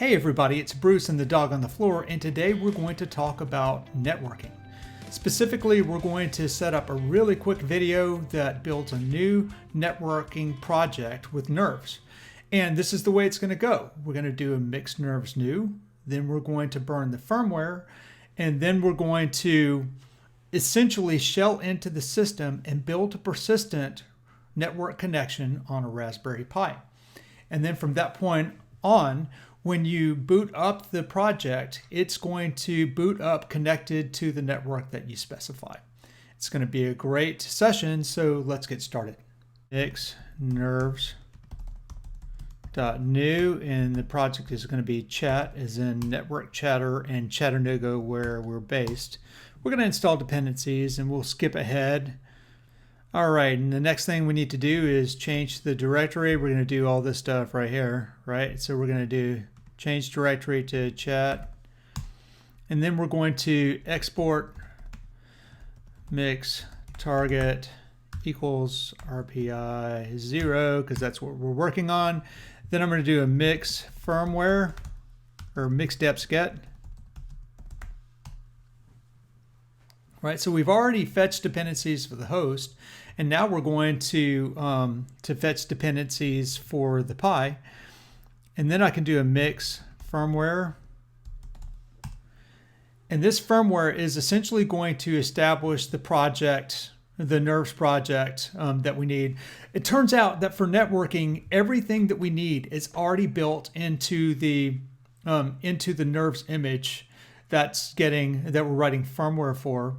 Hey everybody, it's Bruce and the dog on the floor, and today we're going to talk about networking. Specifically, we're going to set up a really quick video that builds a new networking project with nerves. And this is the way it's going to go. We're going to do a mix nerves new, then we're going to burn the firmware, and then we're going to essentially shell into the system and build a persistent network connection on a Raspberry Pi. And then from that point on, when you boot up the project, it's going to boot up connected to the network that you specify. It's going to be a great session, so let's get started. Mix nerves .new, and the project is going to be chat, as in network chatter, and Chattanooga, where we're based. We're going to install dependencies, and we'll skip ahead. All right, and the next thing we need to do is change the directory. We're going to do all this stuff right here, right? So we're going to do change directory to chat, and then we're going to export mix target equals RPI 0, because that's what we're working on. Then I'm going to do a mix firmware, or mix deps get. Right, so we've already fetched dependencies for the host, and now we're going to fetch dependencies for the Pi. And then I can do a mix firmware. And this firmware is essentially going to establish the project, the nerves project that we need. It turns out that for networking, everything that we need is already built into the nerves image that we're writing firmware for.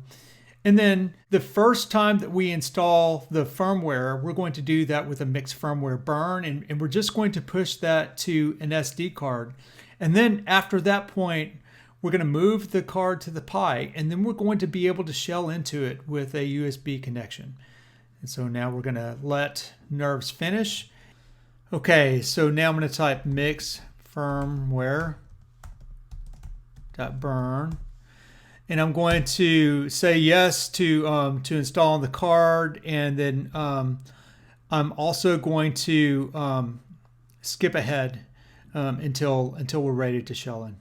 And then the first time that we install the firmware, we're going to do that with a mix firmware burn, and we're just going to push that to an SD card. And then after that point, we're going to move the card to the Pi, and then we're going to be able to shell into it with a USB connection. And so now we're going to let nerves finish. Okay, so now I'm going to type mix firmware .burn, and I'm going to say yes to install the card, and then I'm also going to skip ahead until we're ready to shell in.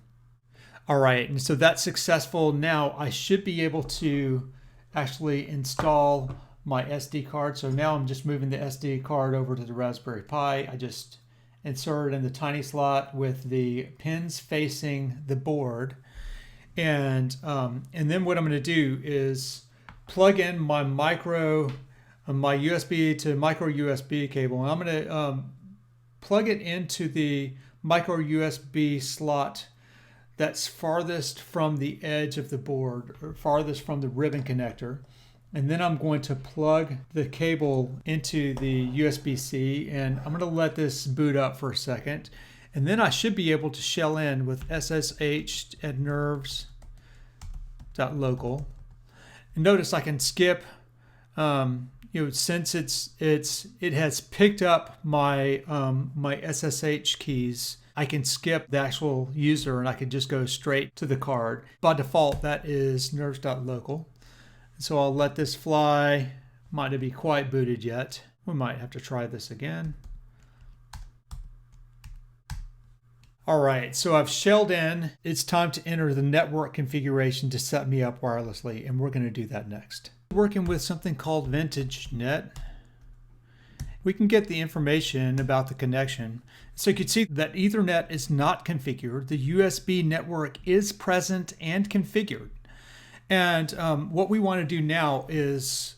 All right, and so that's successful. Now I should be able to actually install my SD card. So now I'm just moving the SD card over to the Raspberry Pi. I just insert it in the tiny slot with the pins facing the board. And then what I'm going to do is plug in my USB to micro USB cable, and I'm going to plug it into the micro USB slot that's farthest from the edge of the board, or farthest from the ribbon connector. And then I'm going to plug the cable into the USB-C, and I'm going to let this boot up for a second. And then I should be able to shell in with SSH at nerves.local. And notice I can skip, since it has picked up my my SSH keys, I can skip the actual user and I can just go straight to the card. By default, that is nerves.local. So I'll let this fly. Might not be quite booted yet. We might have to try this again. All right, so I've shelled in. It's time to enter the network configuration to set me up wirelessly, and we're going to do that next. Working with something called VintageNet, we can get the information about the connection. So you can see that Ethernet is not configured. The USB network is present and configured. And what we want to do now is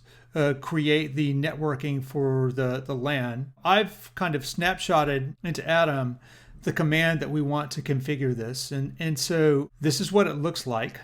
create the networking for the LAN. I've kind of snapshotted into Atom the command that we want to configure this. And so this is what it looks like.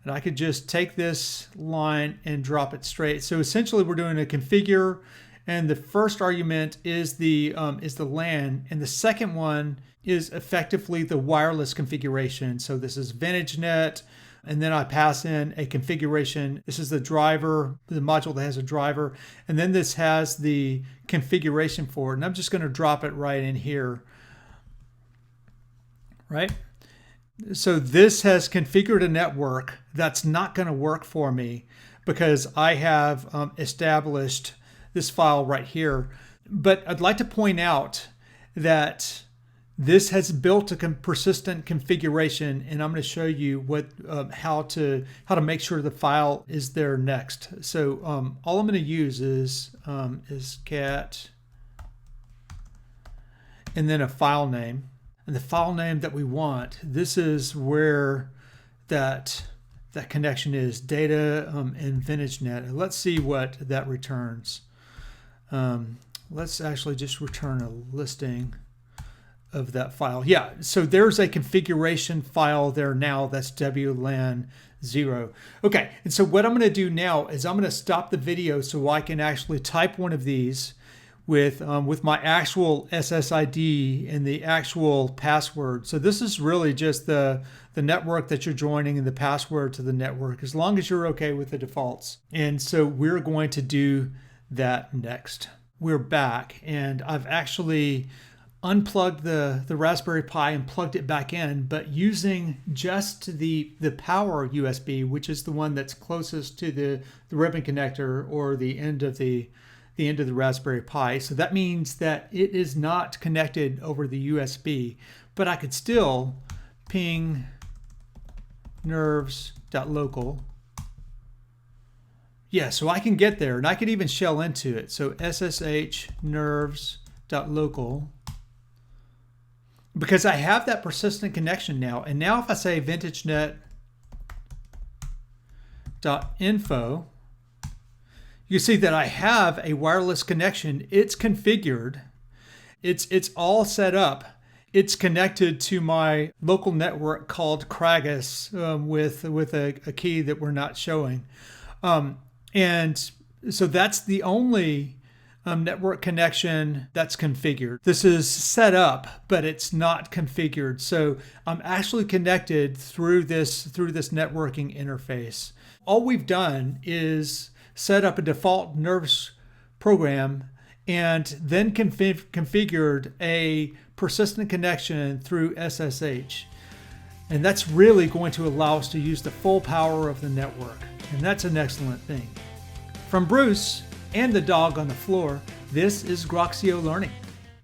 And I could just take this line and drop it straight. So essentially we're doing a configure, and the first argument is the LAN, and the second one is effectively the wireless configuration. So this is VintageNet, and then I pass in a configuration. This is the driver, the module that has a driver, and then this has the configuration for it. And I'm just going to drop it right in here. Right? So this has configured a network that's not going to work for me because I have established this file right here. But I'd like to point out that This has built a persistent configuration, and I'm going to show you what how to make sure the file is there next. So all I'm going to use is cat and then a file name, and the file name that we want. This is where that connection is, data in VintageNet. Let's see what that returns. Let's actually just return a listing of that file. Yeah, so there's a configuration file there now. That's WLAN 0. Okay, and so what I'm going to do now is I'm going to stop the video so I can actually type one of these with my actual SSID and the actual password. So this is really just the network that you're joining and the password to the network, as long as you're okay with the defaults. And so we're going to do that next. We're back, and I've actually unplugged the Raspberry Pi and plugged it back in, but using just the power USB, which is the one that's closest to the ribbon connector or the end of the Raspberry Pi. So that means that it is not connected over the USB, but I could still ping nerves.local. Yeah, so I can get there, and I could even shell into it. So SSH nerves.local, because I have that persistent connection now. And now if I say VintageNet.info, you see that I have a wireless connection. It's configured. It's all set up. It's connected to my local network called Kragus with a key that we're not showing. And so that's the only network connection that's configured. This is set up, but it's not configured. So I'm actually connected through this networking interface. All we've done is set up a default Nerves program and then configured a persistent connection through SSH. And that's really going to allow us to use the full power of the network. And that's an excellent thing. From Bruce and the dog on the floor, this is Groxio Learning.